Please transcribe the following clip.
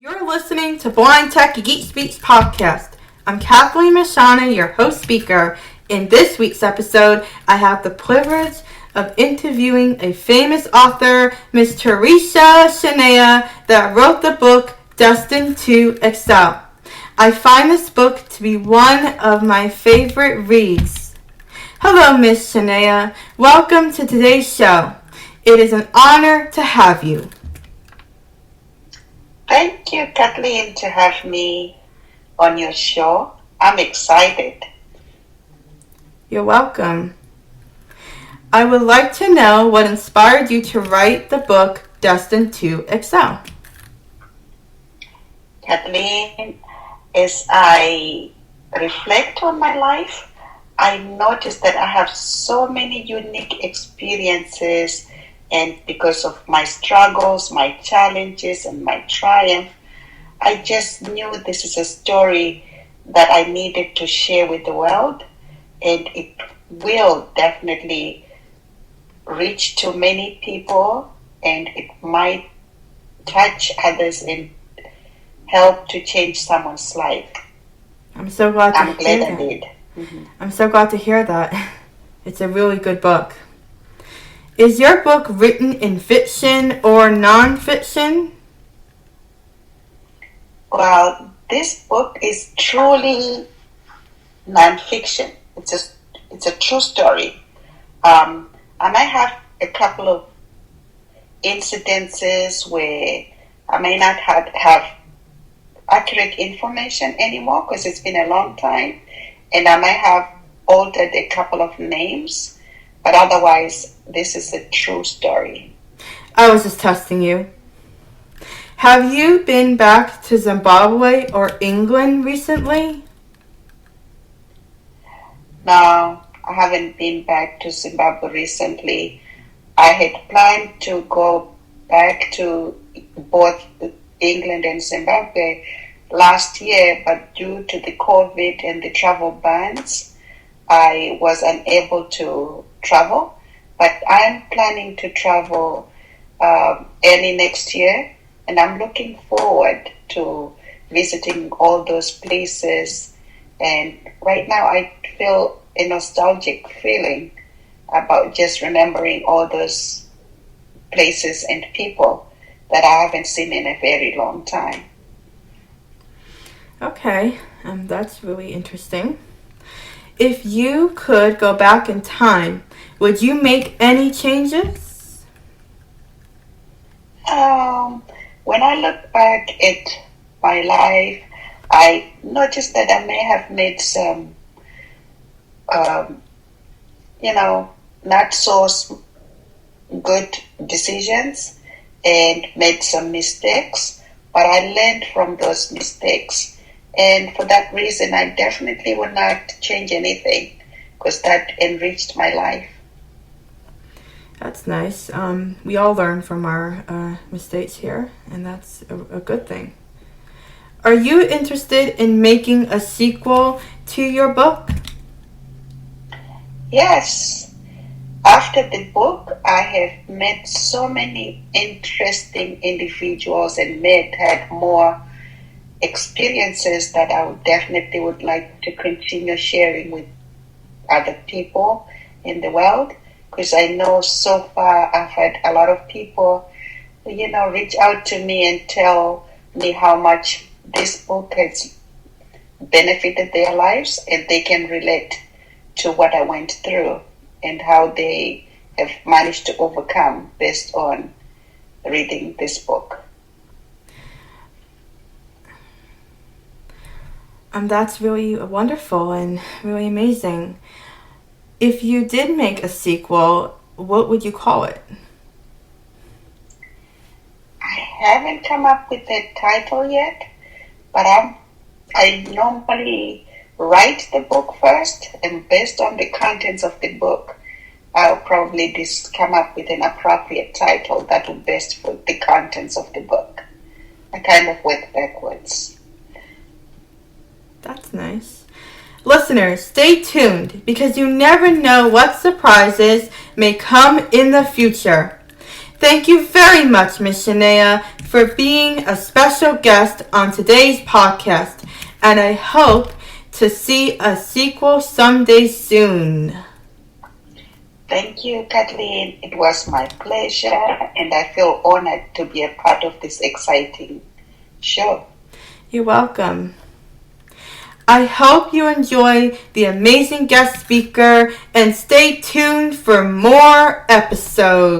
You're listening to Blind Tech Geek Speaks podcast. I'm Kathleen Mashana, your host speaker. In this week's episode, I have the privilege of interviewing a famous author, Miss Theresa Chinheya, that wrote the book Destined to Excel. I find this book to be one of my favorite reads. Hello, Miss Chinheya. Welcome to today's show. It is an honor to have you. Thank you, Kathleen, to have me on your show. I'm excited. You're welcome. I would like to know what inspired you to write the book Destined to Excel. Kathleen, as I reflect on my life, I noticed that I have so many unique experiences, and because of my struggles, my challenges, and my triumph, I just knew this is a story that I needed to share with the world, and it will definitely reach to many people, and it might touch others and help to change someone's life. I'm so glad to I'm hear glad that. I did. I'm so glad to hear that. It's a really good book. Is your book written in fiction or non-fiction? Well, this book is truly non-fiction. It's a true story. I might have a couple of incidences where I may not have accurate information anymore because it's been a long time, and I might have altered a couple of names, but otherwise, this is a true story. I was just testing you. Have you been back to Zimbabwe or England recently? No, I haven't been back to Zimbabwe recently. I had planned to go back to both England and Zimbabwe last year, but due to the COVID and the travel bans, I was unable to travel. But I'm planning to travel early next year, and I'm looking forward to visiting all those places. And right now I feel a nostalgic feeling about just remembering all those places and people that I haven't seen in a very long time. Okay, that's really interesting. If you could go back in time, would you make any changes? When I look back at my life, I noticed that I may have made some, not so good decisions and made some mistakes, but I learned from those mistakes. And for that reason, I definitely would not change anything because that enriched my life. That's nice. We all learn from our mistakes here, and that's a good thing. Are you interested in making a sequel to your book? Yes. After the book, I have met so many interesting individuals and had more experiences that I would like to continue sharing with other people in the world, because I know so far I've had a lot of people, reach out to me and tell me how much this book has benefited their lives, and they can relate to what I went through and how they have managed to overcome based on reading this book. That's really wonderful and really amazing. If you did make a sequel, what would you call it? I haven't come up with a title yet, but I normally write the book first, and based on the contents of the book, I'll probably just come up with an appropriate title that will best fit the contents of the book. I kind of work backwards. That's nice. Listeners, stay tuned because you never know what surprises may come in the future. Thank you very much, Ms. Chinheya, for being a special guest on today's podcast, and I hope to see a sequel someday soon. Thank you, Kathleen. It was my pleasure, and I feel honored to be a part of this exciting show. You're welcome. I hope you enjoy the amazing guest speaker and stay tuned for more episodes.